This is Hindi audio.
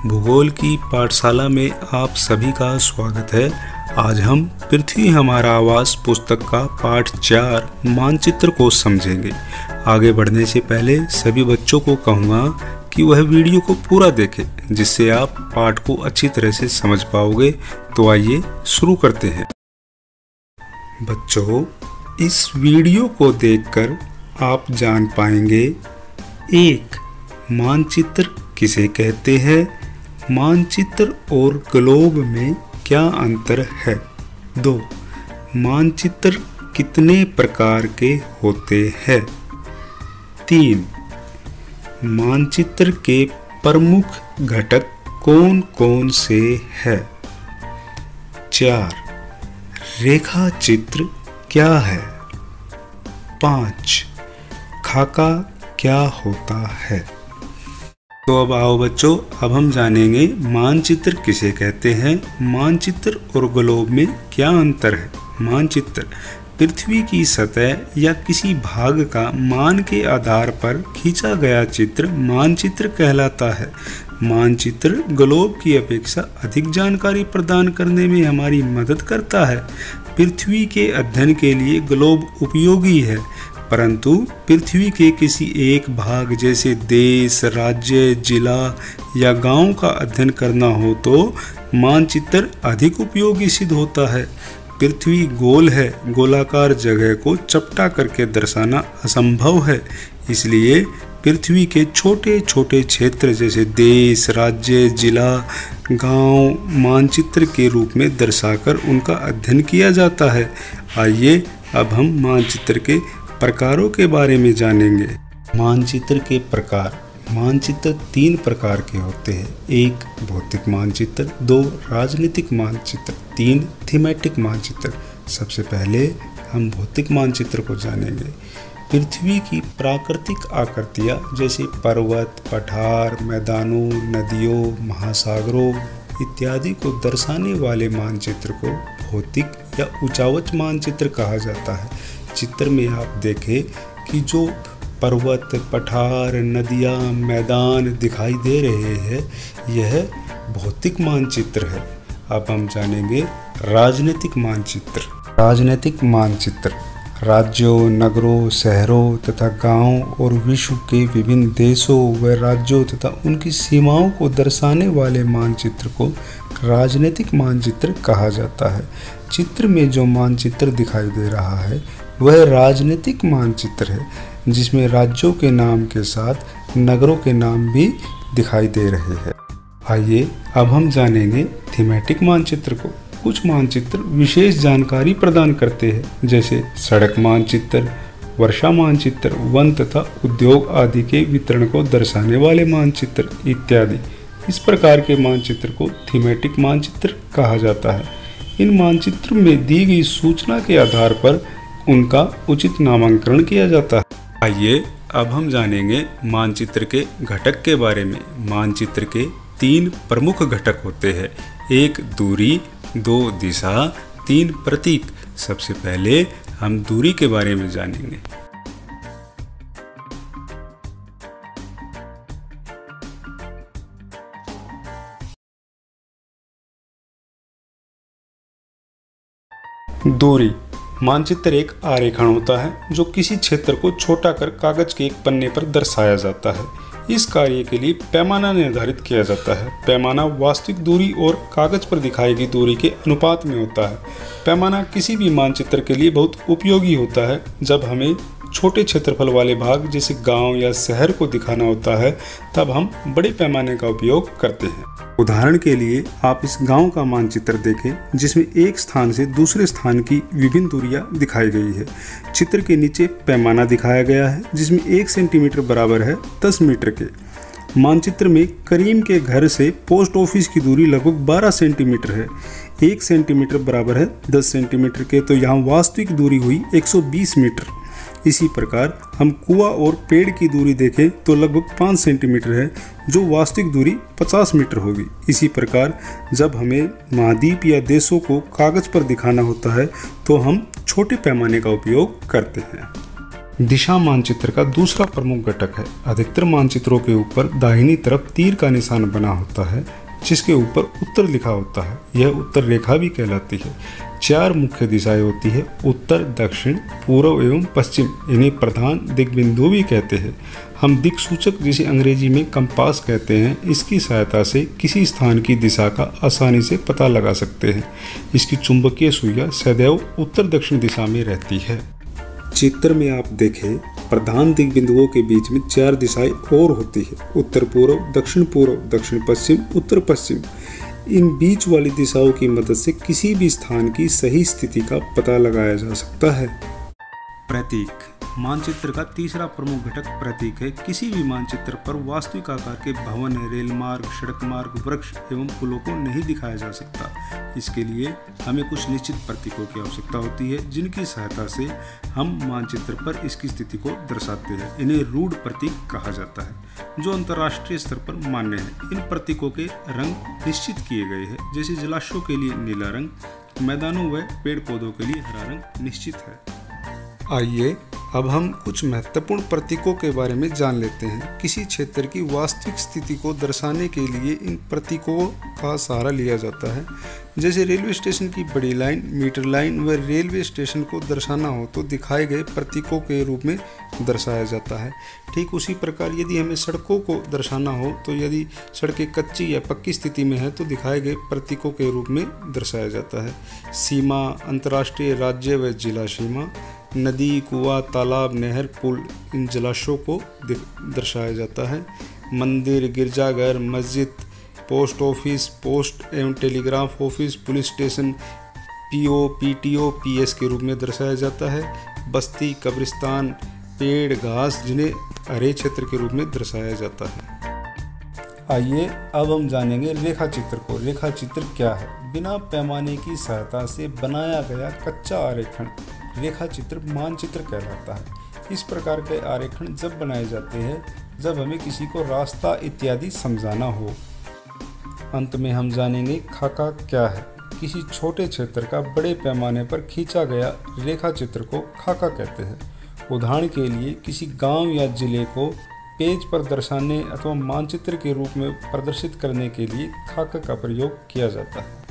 भूगोल की पाठशाला में आप सभी का स्वागत है। आज हम पृथ्वी हमारा आवास पुस्तक का पाठ 4 मानचित्र को समझेंगे। आगे बढ़ने से पहले सभी बच्चों को कहूँगा कि वह वीडियो को पूरा देखें, जिससे आप पाठ को अच्छी तरह से समझ पाओगे। तो आइए शुरू करते हैं। बच्चों, इस वीडियो को देखकर आप जान पाएंगे: 1. मानचित्र किसे कहते हैं? मानचित्र और ग्लोब में क्या अंतर है? 2. मानचित्र कितने प्रकार के होते हैं? 3. मानचित्र के प्रमुख घटक कौन कौन से हैं? 4. रेखा चित्र क्या है? 5. खाका क्या होता है? तो अब आओ बच्चों, अब हम जानेंगे मानचित्र किसे कहते हैं, मानचित्र और ग्लोब में क्या अंतर है। मानचित्र पृथ्वी की सतह या किसी भाग का मान के आधार पर खींचा गया चित्र मानचित्र कहलाता है। मानचित्र ग्लोब की अपेक्षा अधिक जानकारी प्रदान करने में हमारी मदद करता है। पृथ्वी के अध्ययन के लिए ग्लोब उपयोगी है, परंतु पृथ्वी के किसी एक भाग जैसे देश, राज्य, जिला या गांव का अध्ययन करना हो तो मानचित्र अधिक उपयोगी सिद्ध होता है। पृथ्वी गोल है, गोलाकार जगह को चपटा करके दर्शाना असंभव है, इसलिए पृथ्वी के छोटे छोटे क्षेत्र जैसे देश, राज्य, जिला, गांव मानचित्र के रूप में दर्शाकर उनका अध्ययन किया जाता है। आइए अब हम मानचित्र के प्रकारों के बारे में जानेंगे। मानचित्र के प्रकार। मानचित्र 3 प्रकार के होते हैं। 1. भौतिक मानचित्र, 2. राजनीतिक मानचित्र, 3. थीमेटिक मानचित्र। सबसे पहले हम भौतिक मानचित्र को जानेंगे। पृथ्वी की प्राकृतिक आकृतियाँ जैसे पर्वत, पठार, मैदानों, नदियों, महासागरों इत्यादि को दर्शाने वाले मानचित्र को भौतिक या उचावच मानचित्र कहा जाता है। चित्र में आप देखें कि जो पर्वत, पठार, नदियाँ, मैदान दिखाई दे रहे हैं, यह भौतिक मानचित्र है। अब हम जानेंगे राजनीतिक मानचित्र। राजनीतिक मानचित्र राज्यों, नगरों, शहरों तथा गांवों और विश्व के विभिन्न देशों व राज्यों तथा उनकी सीमाओं को दर्शाने वाले मानचित्र को राजनीतिक मानचित्र कहा जाता है। चित्र में जो मानचित्र दिखाई दे रहा है वह राजनीतिक मानचित्र है, जिसमें राज्यों के नाम के साथ नगरों के नाम भी दिखाई दे रहे हैं। आइए अब हम जानेंगे थीमेटिक मानचित्र को। कुछ मानचित्र विशेष जानकारी प्रदान करते हैं, जैसे सड़क मानचित्र, वर्षा मानचित्र, वन तथा उद्योग आदि के वितरण को दर्शाने वाले मानचित्र इत्यादि। इस प्रकार के मानचित्र को थीमेटिक मानचित्र कहा जाता है। इन मानचित्र में दी गई सूचना के आधार पर उनका उचित नामांकन किया जाता है। आइए अब हम जानेंगे मानचित्र के घटक के बारे में। मानचित्र के 3 प्रमुख घटक होते हैं। 1. दूरी, 2. दिशा, 3. प्रतीक। सबसे पहले हम दूरी के बारे में जानेंगे। दूरी। मानचित्र एक आरेखण होता है जो किसी क्षेत्र को छोटा कर कागज के एक पन्ने पर दर्शाया जाता है। इस कार्य के लिए पैमाना निर्धारित किया जाता है। पैमाना वास्तविक दूरी और कागज पर दिखाई गई दूरी के अनुपात में होता है। पैमाना किसी भी मानचित्र के लिए बहुत उपयोगी होता है। जब हमें छोटे क्षेत्रफल वाले भाग जैसे गांव या शहर को दिखाना होता है, तब हम बड़े पैमाने का उपयोग करते हैं। उदाहरण के लिए आप इस गांव का मानचित्र देखें, जिसमें एक स्थान से दूसरे स्थान की विभिन्न दूरियां दिखाई गई है। चित्र के नीचे पैमाना दिखाया गया है, जिसमें 1 सेंटीमीटर बराबर है 10 मीटर के। मानचित्र में करीम के घर से पोस्ट ऑफिस की दूरी लगभग 12 सेंटीमीटर है। 1 सेंटीमीटर बराबर है 10 सेंटीमीटर के, तो यहाँ वास्तविक दूरी हुई 120 मीटर। इसी प्रकार हम कुआं और पेड़ की दूरी देखें तो लगभग 5 सेंटीमीटर है, जो वास्तविक दूरी 50 मीटर होगी। इसी प्रकार जब हमें महाद्वीप या देशों को कागज पर दिखाना होता है तो हम छोटे पैमाने का उपयोग करते हैं। दिशा मानचित्र का दूसरा प्रमुख घटक है। अधिकतर मानचित्रों के ऊपर दाहिनी तरफ तीर का निशान बना होता है जिसके ऊपर उत्तर लिखा होता है। यह उत्तर रेखा भी कहलाती है। 4 मुख्य दिशाएं होती है, उत्तर, दक्षिण, पूर्व एवं पश्चिम। इन्हें प्रधान दिग्बिंदु भी कहते हैं। हम दिक्सूचक, जिसे अंग्रेजी में कंपास कहते हैं, इसकी सहायता से किसी स्थान की दिशा का आसानी से पता लगा सकते हैं। इसकी चुंबकीय सुइयां सदैव उत्तर दक्षिण दिशा में रहती है। चित्र में आप देखें, प्रधान दिग्बिंदुओं के बीच में 4 दिशाएं और होती है, उत्तर पूर्व, दक्षिण पश्चिम, उत्तर पश्चिम। इन बीच वाली दिशाओं की मदद से किसी भी स्थान की सही स्थिति का पता लगाया जा सकता है। प्रतीक। मानचित्र का तीसरा प्रमुख घटक प्रतीक है। किसी भी मानचित्र पर वास्तविक आकार के भवन, रेल मार्ग, सड़क मार्ग, वृक्ष एवं पुलों को नहीं दिखाया जा सकता। इसके लिए हमें कुछ निश्चित प्रतीकों की आवश्यकता होती है जिनकी सहायता से हम मानचित्र पर इसकी स्थिति को दर्शाते हैं। इन्हें रूढ़ प्रतीक कहा जाता है जो अंतर्राष्ट्रीय स्तर पर मान्य है। इन प्रतीकों के रंग निश्चित किए गए हैं, जैसे जलाशयों के लिए नीला रंग, मैदानों व पेड़ पौधों के लिए हरा रंग निश्चित है। आइए अब हम कुछ महत्वपूर्ण प्रतीकों के बारे में जान लेते हैं। किसी क्षेत्र की वास्तविक स्थिति को दर्शाने के लिए इन प्रतीकों का सहारा लिया जाता है। जैसे रेलवे स्टेशन की बड़ी लाइन, मीटर लाइन व रेलवे स्टेशन को दर्शाना हो तो दिखाए गए प्रतीकों के रूप में दर्शाया जाता है। ठीक उसी प्रकार यदि हमें सड़कों को दर्शाना हो तो यदि सड़कें कच्ची या पक्की स्थिति में है तो दिखाए गए प्रतीकों के रूप में दर्शाया जाता है। सीमा, अंतर्राष्ट्रीय, राज्य व जिला सीमा, नदी, कुआं, तालाब, नहर, पुल, इन जलाशयों को दर्शाया जाता है। मंदिर, गिरजाघर, मस्जिद, पोस्ट ऑफिस, पोस्ट एवं telegraph office, police station, PO, PTO, PS के रूप में दर्शाया जाता है। बस्ती, कब्रिस्तान, पेड़, घास, जिन्हें हरे क्षेत्र के रूप में दर्शाया जाता है। आइए अब हम जानेंगे रेखा चित्र को। रेखा चित्र क्या है? बिना पैमाने की सहायता से बनाया गया कच्चा आरेखन रेखा चित्र मानचित्र कहलाता है। इस प्रकार के आरेखन जब बनाए जाते हैं जब हमें किसी को रास्ता इत्यादि समझाना हो। अंत में हम जानेंगे खाका क्या है। किसी छोटे क्षेत्र का बड़े पैमाने पर खींचा गया रेखा चित्र को खाका कहते हैं। उदाहरण के लिए किसी गांव या जिले को पेज पर दर्शाने अथवा मानचित्र के रूप में प्रदर्शित करने के लिए खाका का प्रयोग किया जाता है।